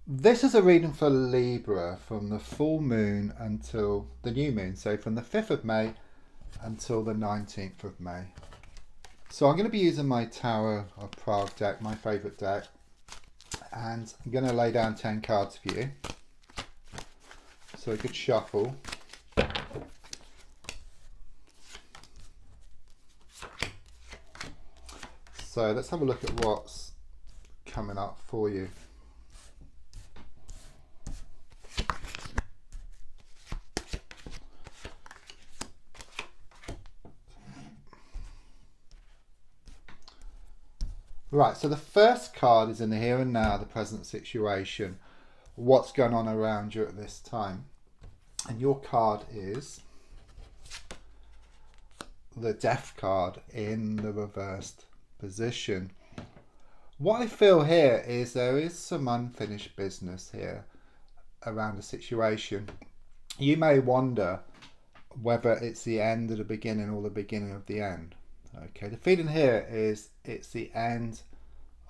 This is a reading for Libra from the full moon until the new moon, so from the 5th of May until the 19th of May. So I'm going to be using my Tower of Prague deck, my favourite deck, and I'm going to lay down 10 cards for you. So a good shuffle. So let's have a look at what's coming up for you. Right, so the first card is in the here and now, the present situation, what's going on around you at this time. And your card is the Death card in the reversed position. What I feel here is there is some unfinished business here around the situation. You may wonder whether it's the end of the beginning or the beginning of the end. Okay, the feeling here is it's the end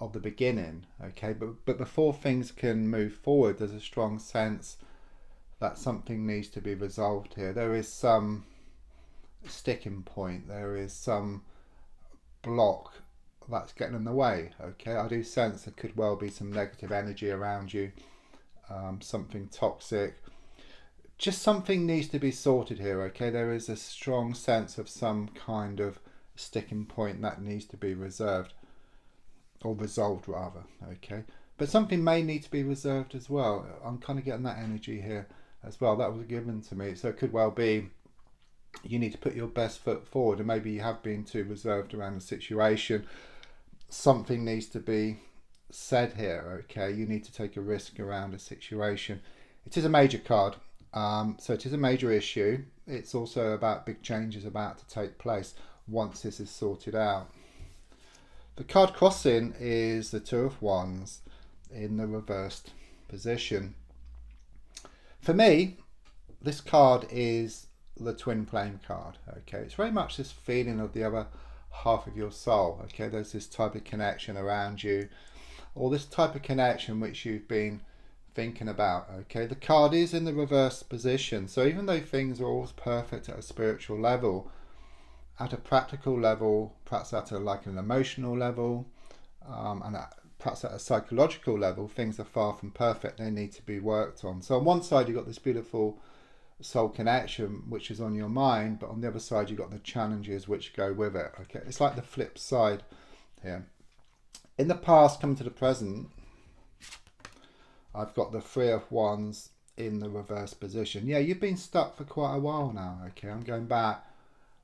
of the beginning. Okay, but before things can move forward, there's a strong sense that something needs to be resolved here. There is some sticking point, there is some block that's getting in the way. Okay, I do sense there could well be some negative energy around you, something toxic. Just something needs to be sorted here. Okay, there is a strong sense of some kind of sticking point that needs to be reserved or resolved rather. Okay, but something may need to be reserved as well. I'm kind of getting that energy here as well. That was given to me, so it could well be you need to put your best foot forward, and maybe you have been too reserved around the situation. Something needs to be said here. Okay, you need to take a risk around a situation. It is a major card, so it is a major issue. It's also about big changes about to take place once this is sorted out. The card crossing is the Two of Wands in the reversed position. For me, this card is the twin flame card. Okay, it's very much this feeling of the other half of your soul. Okay, there's this type of connection around you, or this type of connection which you've been thinking about. Okay, the card is in the reversed position, so even though things are always perfect at a spiritual level, at a practical level, perhaps at an emotional level, perhaps at a psychological level, things are far from perfect. They need to be worked on. So on one side you've got this beautiful soul connection which is on your mind, but on the other side you've got the challenges which go with it. Okay, it's like the flip side here. In the past, coming to the present, I've got the Three of Wands in the reverse position. Yeah, you've been stuck for quite a while now. Okay, I'm going back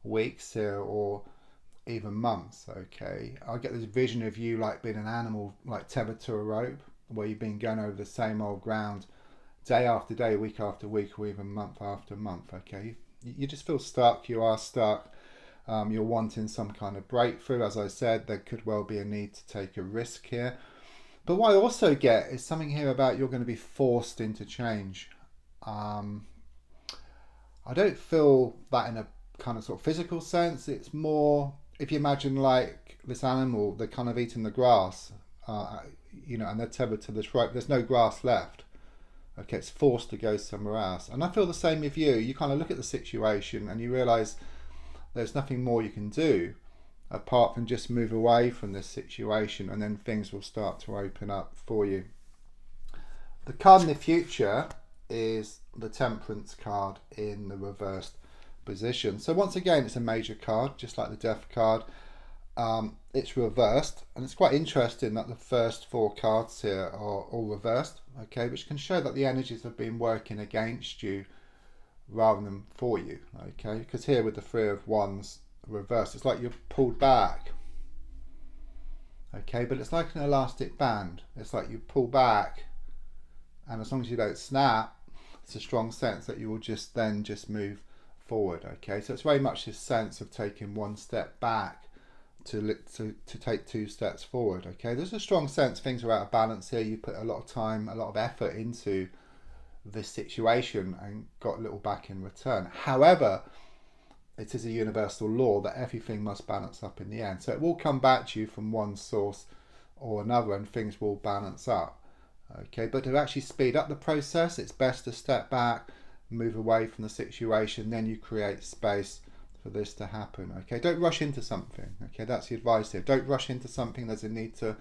weeks here or even months. Okay, I get this vision of you like being an animal, like tethered to a rope, where you've been going over the same old ground day after day, week after week, or even month after month. Okay, you just feel stuck. You are stuck. You're wanting some kind of breakthrough. As I said, there could well be a need to take a risk here. But what I also get is something here about you're going to be forced into change. I don't feel that in a kind of sort of physical sense. It's more, if you imagine like this animal, they're kind of eating the grass, and they're tethered to this rope. There's no grass left. Okay, it's forced to go somewhere else. And I feel the same with you. You kind of look at the situation and you realise there's nothing more you can do apart from just move away from this situation, and then things will start to open up for you. The card in the future is the Temperance card in the reversed position. So once again, it's a major card, just like the Death card. It's reversed, and it's quite interesting that the first four cards here are all reversed. Okay, which can show that the energies have been working against you rather than for you. Okay, because here with the Three of Wands reversed, it's like you're pulled back. Okay, but it's like an elastic band. It's like you pull back, and as long as you don't snap, it's a strong sense that you will just move forward. Okay, so it's very much this sense of taking one step back to take two steps forward. Okay, there's a strong sense things are out of balance here. You put a lot of time, a lot of effort into this situation and got little back in return. However, it is a universal law that everything must balance up in the end. So it will come back to you from one source or another, and things will balance up. Okay, but to actually speed up the process, it's best to step back, move away from the situation, then you create space for this to happen. Okay, don't rush into something. Okay, that's the advice here. Don't rush into something. There's a need to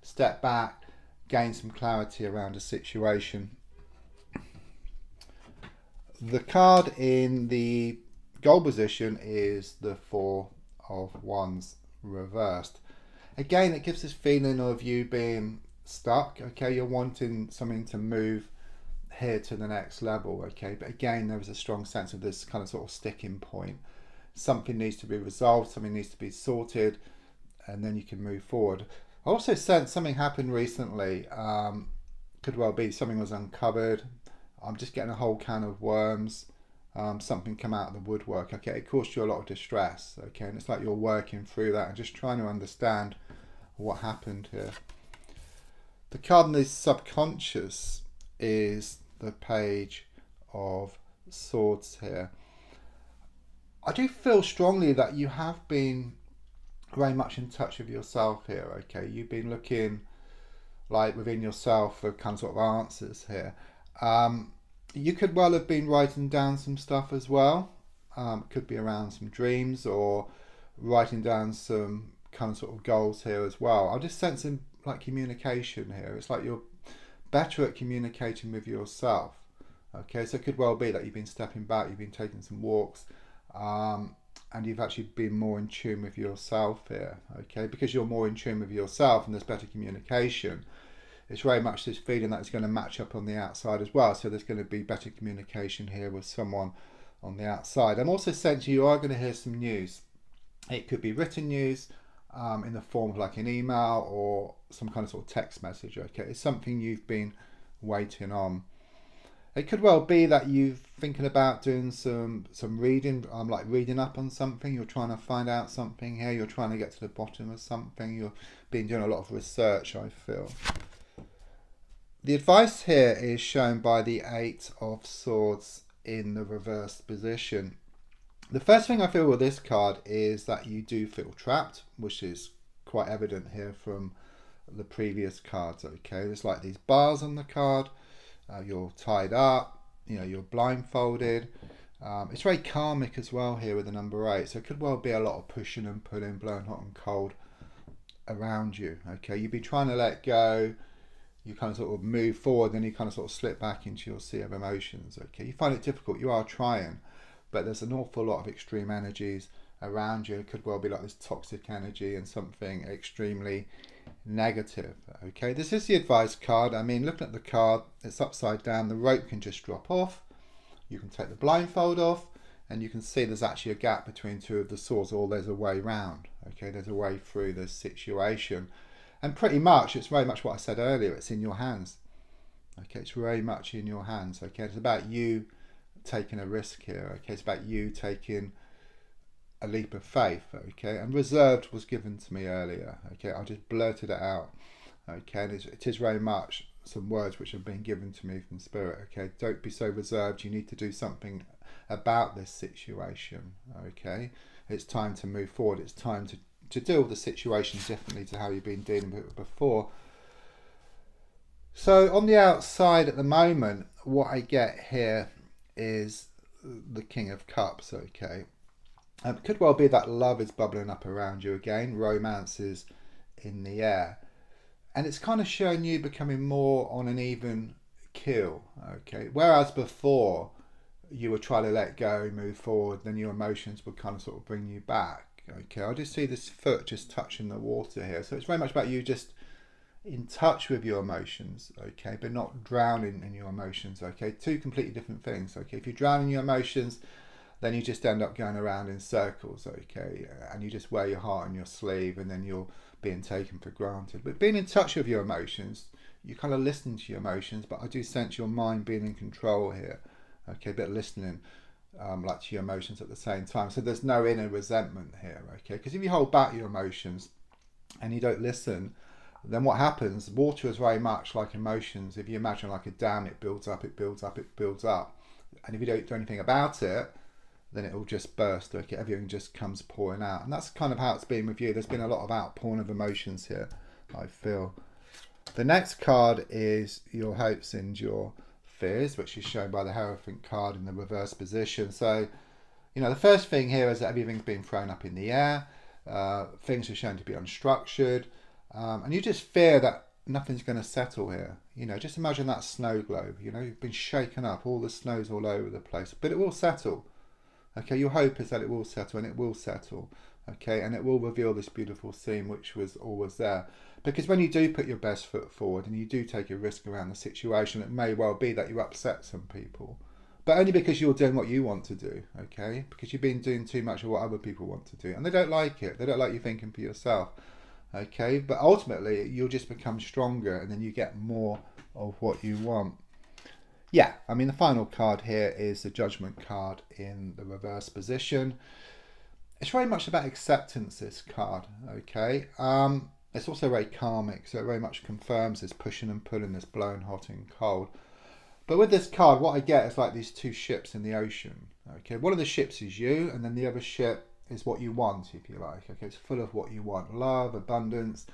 step back, gain some clarity around a situation. The card in the goal position is the Four of Wands reversed. Again, it gives this feeling of you being stuck. Okay, you're wanting something to move here to the next level. Okay, but again, there is a strong sense of this kind of sort of sticking point. Something needs to be resolved, something needs to be sorted, and then you can move forward. I also sense something happened recently. Could well be something was uncovered. I'm just getting a whole can of worms. Something come out of the woodwork. Okay, it caused you a lot of distress. Okay, and it's like you're working through that and just trying to understand what happened here. The card in the subconscious is the Page of Swords here. I do feel strongly that you have been very much in touch with yourself here. Okay, you've been looking like within yourself for kind of sort of answers here. You could well have been writing down some stuff as well. Could be around some dreams or writing down some kind of sort of goals here as well. I'm just sensing like communication here. It's like you're better at communicating with yourself. Okay, so it could well be that you've been stepping back, you've been taking some walks, and you've actually been more in tune with yourself here. Okay, because you're more in tune with yourself and there's better communication, it's very much this feeling that it's going to match up on the outside as well. So there's going to be better communication here with someone on the outside. I'm also sensing you are going to hear some news. It could be written news in the form of like an email or some kind of sort of text message. Okay, it's something you've been waiting on. It could well be that you're thinking about doing some reading, like reading up on something. You're trying to find out something here. You're trying to get to the bottom of something. You've been doing a lot of research, I feel. The advice here is shown by the Eight of Swords in the reversed position. The first thing I feel with this card is that you do feel trapped, which is quite evident here from the previous cards. Okay, there's like these bars on the card. You're tied up, you're blindfolded. It's very karmic as well here with the number 8. So it could well be a lot of pushing and pulling, blowing hot and cold around you. Okay, you've been trying to let go. You kind of sort of move forward, then you kind of sort of slip back into your sea of emotions. Okay, you find it difficult. You are trying, but there's an awful lot of extreme energies around you. It could well be like this toxic energy and something extremely negative. Okay, this is the advice card. I mean, looking at the card, it's upside down. The rope can just drop off. You can take the blindfold off, and you can see there's actually a gap between two of the swords, or there's a way round. Okay, there's a way through this situation. And pretty much, it's very much what I said earlier. It's in your hands. Okay, it's very much in your hands. Okay, it's about you taking a risk here. Okay, it's about you taking a leap of faith. Okay, and reserved was given to me earlier. Okay, I just blurted it out. Okay, and it is very much some words which have been given to me from Spirit. Okay, don't be so reserved. You need to do something about this situation. Okay, it's time to move forward. It's time to deal with the situation differently to how you've been dealing with it before. So on the outside at the moment, what I get here is the King of Cups. Okay, it could well be that love is bubbling up around you again. Romance is in the air, and it's kind of showing you becoming more on an even keel. Okay, whereas before you were trying to let go, move forward, then your emotions would kind of sort of bring you back. Okay, I just see this foot just touching the water here. So it's very much about you just in touch with your emotions, okay, but not drowning in your emotions, okay? Two completely different things, okay? If you drown in your emotions, then you just end up going around in circles, okay? And you just wear your heart on your sleeve, and then you're being taken for granted. But being in touch with your emotions, you kind of listen to your emotions, but I do sense your mind being in control here, okay? But listening like to your emotions at the same time. So there's no inner resentment here, okay? Because if you hold back your emotions and you don't listen, then what happens, water is very much like emotions. If you imagine like a dam, it builds up, it builds up, it builds up. And if you don't do anything about it, then it will just burst, okay? Everything just comes pouring out. And that's kind of how it's been with you. There's been a lot of outpouring of emotions here, I feel. The next card is your hopes and your fears, which is shown by the Hierophant card in the reverse position. So, the first thing here is that everything's being thrown up in the air. Things are shown to be unstructured. And you just fear that nothing's going to settle here. Just imagine that snow globe. You've been shaken up. All the snow's all over the place. But it will settle. Okay, your hope is that it will settle, and it will settle. Okay, and it will reveal this beautiful scene which was always there. Because when you do put your best foot forward and you do take a risk around the situation, it may well be that you upset some people. But only because you're doing what you want to do, okay? Because you've been doing too much of what other people want to do. And they don't like it. They don't like you thinking for yourself, okay? But ultimately, you'll just become stronger and then you get more of what you want. Yeah, the final card here is the Judgment card in the reverse position. It's very much about acceptance, this card, okay? It's also very karmic, so it very much confirms this pushing and pulling, this blowing hot and cold. But with this card, what I get is like these two ships in the ocean, okay? One of the ships is you, and then the other ship is what you want, if you like, okay? It's full of what you want, love, abundance,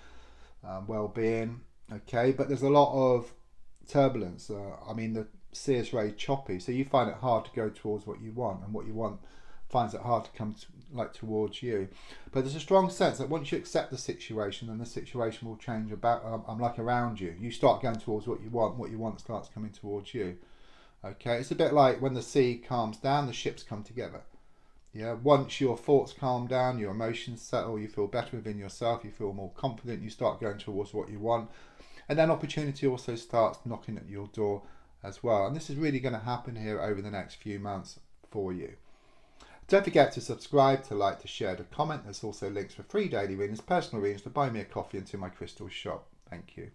well-being, okay? But there's a lot of turbulence. The sea is very choppy, so you find it hard to go towards what you want, and what you want finds it hard to come towards you. But there's a strong sense that once you accept the situation, then the situation will change around you. You start going towards what you want starts coming towards you. Okay, it's a bit like when the sea calms down, the ships come together. Yeah, once your thoughts calm down, your emotions settle, you feel better within yourself, you feel more confident, you start going towards what you want, and then opportunity also starts knocking at your door as well. And this is really going to happen here over the next few months for you. Don't forget to subscribe, to like, to share, to comment. There's also links for free daily readings, personal readings, to buy me a coffee, and to my crystal shop. Thank you.